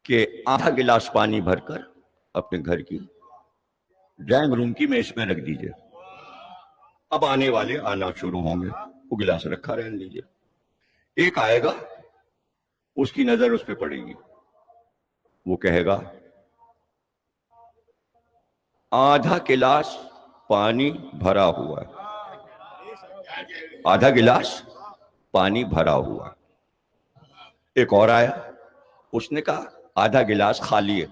کہ آدھا گلاس پانی بھر کر اپنے گھر کی ڈرائنگ روم کی میز میں رکھ دیجئے. اب آنے والے آنا شروع ہوں گے، وہ گلاس رکھا رہنے دیجئے. ایک آئے گا، اس کی نظر اس پہ پڑے گی، وہ کہے گا آدھا گلاس پانی بھرا ہوا ہے، آدھا گلاس پانی بھرا ہوا ہے. ایک اور آیا، اس نے کہا آدھا گلاس خالی ہے.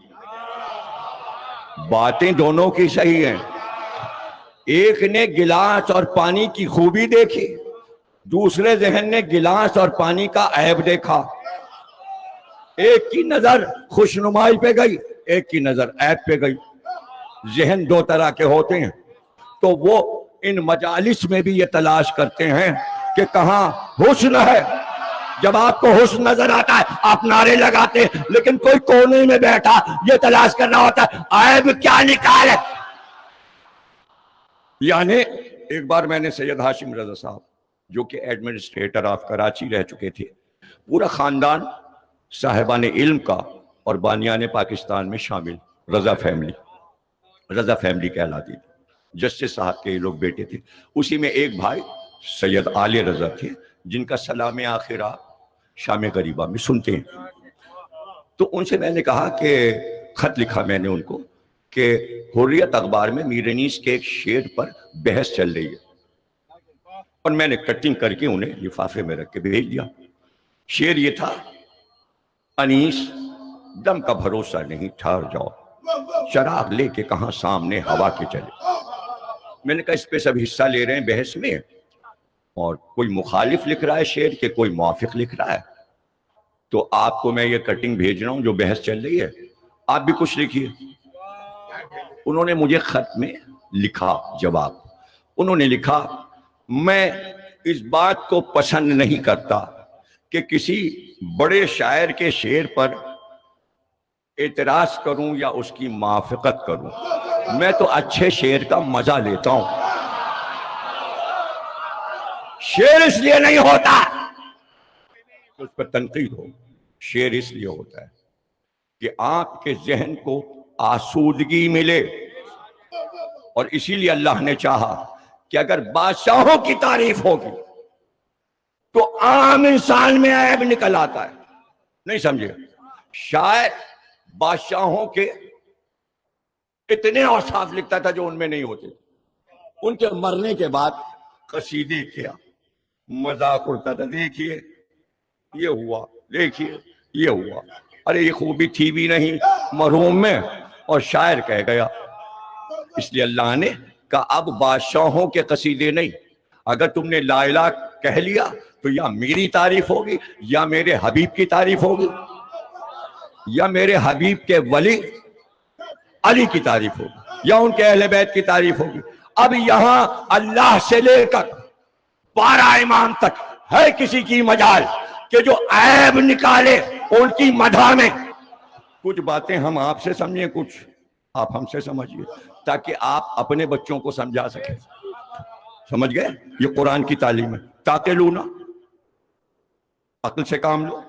باتیں دونوں کی صحیح ہیں. ایک نے گلاس اور پانی کی خوبی دیکھی، دوسرے ذہن نے گلاس اور پانی کا عیب دیکھا. ایک کی نظر خوشنمائی پہ گئی، ایک کی نظر عیب پہ گئی. ذہن دو طرح کے ہوتے ہیں، تو وہ ان مجالس میں بھی یہ تلاش کرتے ہیں کہ کہاں حسن ہے. جب آپ کو حسن نظر آتا ہے آپ نعرے لگاتے ہیں، لیکن کوئی کونے میں بیٹھا یہ تلاش کر رہا ہوتا ہے عیب کیا نکالے. یعنی ایک بار میں نے سید ہاشم رضا صاحب جو کہ ایڈمنسٹریٹر آف کراچی رہ چکے تھے، پورا خاندان صاحبان علم کا اور بانیان پاکستان میں شامل رضا فیملی کہلاتی تھی. جسٹس صاحب کے یہ لوگ بیٹے تھے. اسی میں ایک بھائی سید آل رضا تھے جن کا سلام آخر آپ شام غریبہ میں سنتے ہیں. تو ان سے میں نے کہا کہ خط لکھا میں نے ان کو کہ حریت اخبار میں میر انیس کے ایک شعر پر بحث چل رہی ہے، اور میں نے کٹنگ کر کے انہیں لفافے میں رکھ کے بھیج دیا. شعر یہ تھا، انیس دم کا بھروسہ نہیں، ٹھہر جاؤ، چراغ لے کے کہاں سامنے ہوا کے چلے. میں نے کہا اس پہ سب حصہ لے رہے ہیں بحث میں، اور کوئی مخالف لکھ رہا ہے شعر کے، کوئی موافق لکھ رہا ہے، تو آپ کو میں یہ کٹنگ بھیج رہا ہوں جو بحث چل رہی ہے، آپ بھی کچھ لکھیے. انہوں نے مجھے خط میں لکھا جواب. انہوں نے لکھا میں اس بات کو پسند نہیں کرتا کہ کسی بڑے شاعر کے شعر پر اعتراض کروں یا اس کی موافقت کروں، میں تو اچھے شعر کا مزہ لیتا ہوں. شعر اس لیے نہیں ہوتا کہ اس پر تنقید ہو، شعر اس لیے ہوتا ہے کہ آپ کے ذہن کو آسودگی ملے. اور اسی لیے اللہ نے چاہا کہ اگر بادشاہوں کی تعریف ہوگی تو عام انسان میں عیب نکل آتا ہے. نہیں سمجھے؟ شاعر بادشاہوں کے اتنے اوصاف لکھتا تھا جو ان میں نہیں ہوتے. ان کے مرنے کے بعد قصیدے کیا مذاق اڑتا تھا، دیکھیے یہ ہوا، دیکھیے یہ ہوا، ارے یہ خوبی تھی بھی نہیں مرحوم میں، اور شاعر کہہ گیا. اس لیے اللہ نے کہا اب بادشاہوں کے قصیدے نہیں، اگر تم نے لا الہ کہہ لیا تو یا میری تعریف ہوگی یا میرے حبیب کی تعریف ہوگی یا میرے حبیب کے ولی علی کی تعریف ہوگی یا ان کے اہل بیت کی تعریف ہوگی. اب یہاں اللہ سے لے کر 12 امام تک ہے کسی کی مجال کہ جو عیب نکالے ان کی مدح میں. کچھ باتیں ہم آپ سے سمجھیں، کچھ آپ ہم سے سمجھیے، تاکہ آپ اپنے بچوں کو سمجھا سکیں. سمجھ گئے؟ یہ قرآن کی تعلیم ہے. تعقلون، عقل سے کام لو.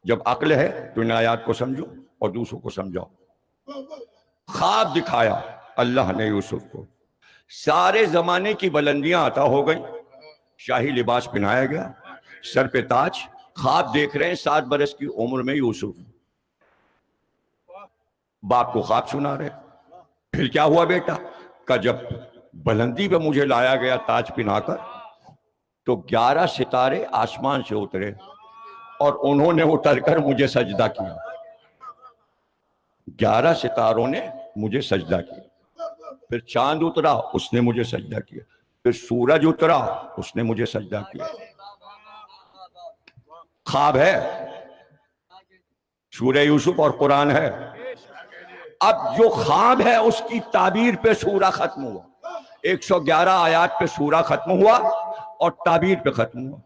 جب عقل ہے تو ان آیات کو سمجھو اور دوسروں کو سمجھاؤ. خواب دکھایا اللہ نے یوسف کو، سارے زمانے کی بلندیاں عطا ہو گئیں، شاہی لباس پہنایا گیا، سر پہ تاج. خواب دیکھ رہے ہیں 7 برس کی عمر میں یوسف، باپ کو خواب سنا رہے. پھر کیا ہوا بیٹا؟ کہ جب بلندی پہ مجھے لایا گیا تاج پہنا کر تو 11 ستارے آسمان سے اترے اور انہوں نے اتر کر مجھے سجدہ کیا. 11 ستاروں نے مجھے سجدہ کیا. پھر چاند اترا، اس نے مجھے سجدہ کیا. پھر سورج اترا، اس نے مجھے سجدہ کیا. خواب ہے، سورہ یوسف اور قرآن ہے. اب جو خواب ہے اس کی تعبیر پہ سورہ ختم ہوا. 111 آیات پہ سورہ ختم ہوا اور تعبیر پہ ختم ہوا.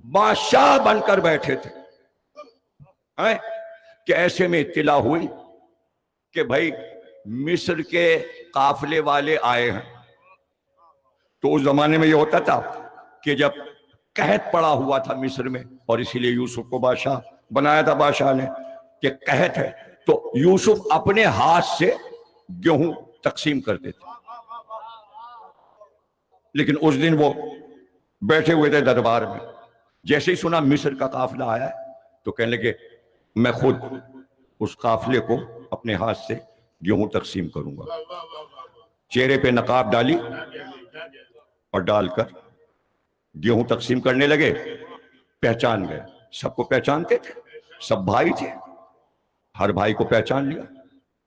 بادشاہ بن کر بیٹھے تھے کہ ایسے میں اطلاع ہوئی کہ بھائی مصر کے قافلے والے آئے ہیں. تو اس زمانے میں یہ ہوتا تھا کہ جب قحط پڑا ہوا تھا مصر میں، اور اسی لیے یوسف کو بادشاہ بنایا تھا بادشاہ نے کہ قحط ہے، یوسف اپنے ہاتھ سے گیہوں تقسیم کرتے تھے، لیکن اس دن وہ بیٹھے ہوئے تھے دربار میں، جیسے ہی سنا مصر کا قافلہ آیا ہے تو کہنے لگے میں خود اس قافلے کو اپنے ہاتھ سے گیہوں تقسیم کروں گا۔ چہرے پہ نقاب ڈالی اور ڈال کر گیہوں تقسیم کرنے لگے۔ پہچان گئے، سب کو پہچانتے تھے، سب بھائی تھے، ہر بھائی کو پہچان لیا،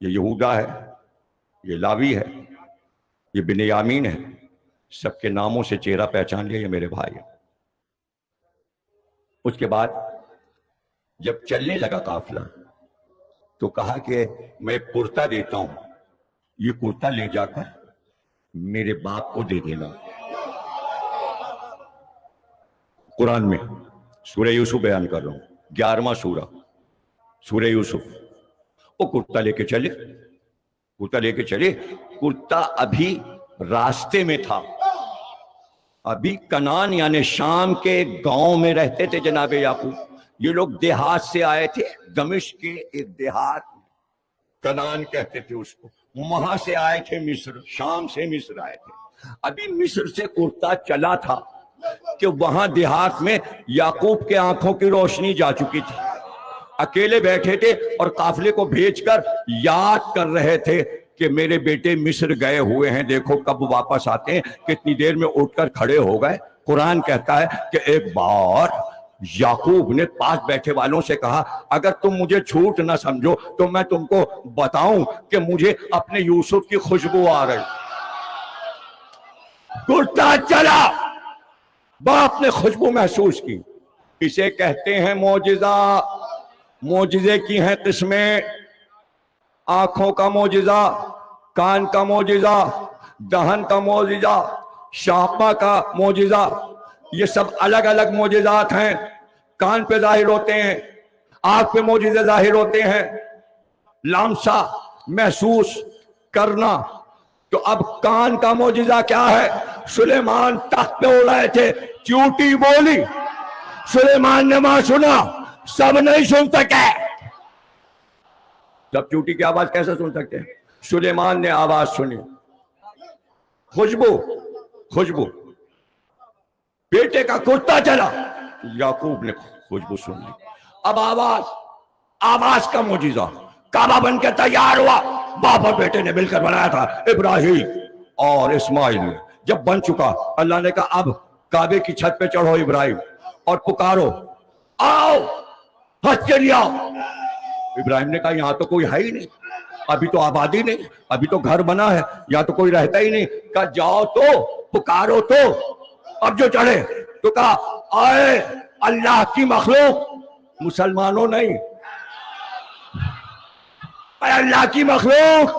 یہ یہودا ہے، یہ لاوی ہے، یہ بنیامین ہے، سب کے ناموں سے چہرہ پہچان لیا، یہ میرے بھائی ہیں۔ اس کے بعد جب چلنے لگا قافلہ تو کہا کہ میں کرتا دیتا ہوں، یہ کرتا لے جا کر میرے باپ کو دے دینا۔ قرآن میں سورہ یوسف بیان کر رہا ہوں، 11واں سورہ یوسف۔ وہ کرتا لے کے چلے، کرتا ابھی راستے میں تھا، ابھی کنان یعنی شام کے گاؤں میں رہتے تھے جناب یعقوب۔ یہ لوگ دیہات سے آئے تھے، دمشق کے ایک دیہات میں، کنان کہتے تھے اس کو، وہاں سے آئے تھے مصر، شام سے مصر آئے تھے۔ ابھی مصر سے کرتا چلا تھا کہ وہاں دیہات میں یعقوب کے آنکھوں کی روشنی جا چکی تھی، اکیلے بیٹھے تھے اور قافلے کو بھیج کر یاد کر رہے تھے کہ میرے بیٹے مصر گئے ہوئے ہیں، دیکھو کب واپس آتے ہیں۔ کتنی دیر میں اٹھ کر کھڑے ہو گئے۔ قرآن کہتا ہے کہ ایک بار یعقوب نے پاس بیٹھے والوں سے کہا اگر تم مجھے جھوٹ نہ سمجھو تو میں تم کو بتاؤں کہ مجھے اپنے یوسف کی خوشبو آ رہی۔ کرتا چلا، باپ نے خوشبو محسوس کی۔ اسے کہتے ہیں معجزہ۔ معجزے کی ہیں قسمیں، آنکھوں کا معجزہ، کان کا معجزہ، دہن کا معجزہ، شاپا کا معجزہ، یہ سب الگ الگ معجزات ہیں۔ کان پہ ظاہر ہوتے ہیں، آنکھ پہ معجزے ظاہر ہوتے ہیں، لامسا محسوس کرنا۔ تو اب کان کا معجزہ کیا ہے؟ سلیمان تخت پہ اڑ رہے تھے، چیونٹی بولی، سلیمان نے وہاں سنا، سب نہیں سن سکے۔ جب چیونٹی کی آواز کیسے سن سکتے ہیں؟ سلیمان نے آواز سنی، خوشبو، بیٹے کا کرتا چلا، یعقوب نے خوشبو سن لی۔ اب آواز کا معجزہ، کعبہ بن کے تیار ہوا، باپ اور بیٹے نے مل کر بنایا تھا، ابراہیم اور اسماعیل نے۔ جب بن چکا، اللہ نے کہا اب کعبے کی چھت پہ چڑھو ابراہیم اور پکارو، آؤ ہنس کے لیا۔ ابراہیم نے کہا یہاں تو کوئی ہے ہی نہیں، ابھی تو آبادی نہیں، ابھی تو گھر بنا ہے، یہاں تو کوئی رہتا ہی نہیں۔ کہا جاؤ تو پکارو تو۔ اب جو چڑھے تو کہا آئے اللہ کی مخلوق، مسلمانوں نہیں، اے اللہ کی مخلوق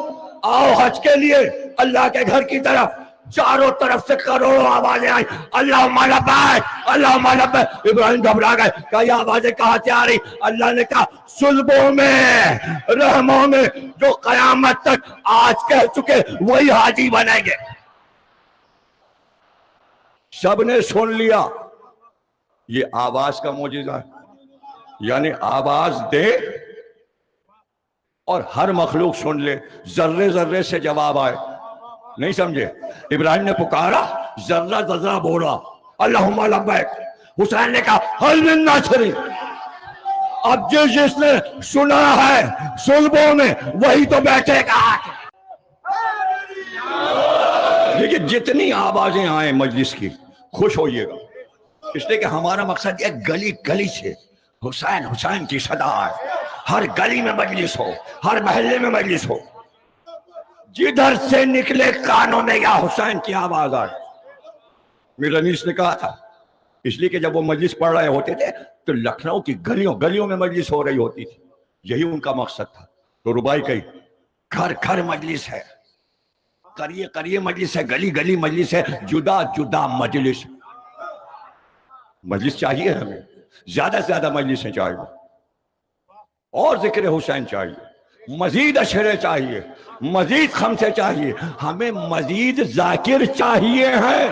آؤ حج کے لیے اللہ کے گھر کی طرف۔ چاروں طرف سے کروڑوں آوازیں آئیں، اللہم لبیک اللہم لبیک۔ ابراہیم گھبرا گئے، کہا یہ آوازیں کہاں سے آ رہی؟ اللہ نے کہا صلبوں میں، رحموں میں، جو قیامت تک آج کہہ چکے وہی حاجی بنیں گے۔ سب نے سن لیا۔ یہ آواز کا معجزہ ہے، یعنی آواز دے اور ہر مخلوق سن لے، ذرے ذرے سے جواب آئے۔ نہیں سمجھے؟ ابراہیم نے پکارا، ذرہ ذرہ بولا اللہم لبیک۔ حسین نے کہا حل من ناصر۔ اب جس نے سنا ہے صلبوں میں وہی تو بیٹھے گا۔ دیکھیے جتنی آوازیں آئیں مجلس کی خوش ہوئیے گا، اس لیے کہ ہمارا مقصد یہ گلی گلی سے حسین حسین کی صدا ہے، ہر گلی میں مجلس ہو، ہر محلے میں مجلس ہو، جدھر سے نکلے کانوں میں یا حسین کی آواز آئے۔ میرا انیس نے کہا تھا، اس لیے کہ جب وہ مجلس پڑھ رہے ہوتے تھے تو لکھنؤ کی گلیوں میں مجلس ہو رہی ہوتی تھی، یہی ان کا مقصد تھا۔ تو ربائی کہی گھر گھر مجلس ہے، قریے قریے مجلس ہے، گلی گلی مجلس ہے، جدا جدا مجلس۔ مجلس چاہیے ہمیں، زیادہ سے زیادہ مجلسیں چاہیے، اور ذکر حسین چاہیے، مزید اشرے چاہیے، مزید خمسے چاہیے، ہمیں مزید ذاکر چاہیے ہیں۔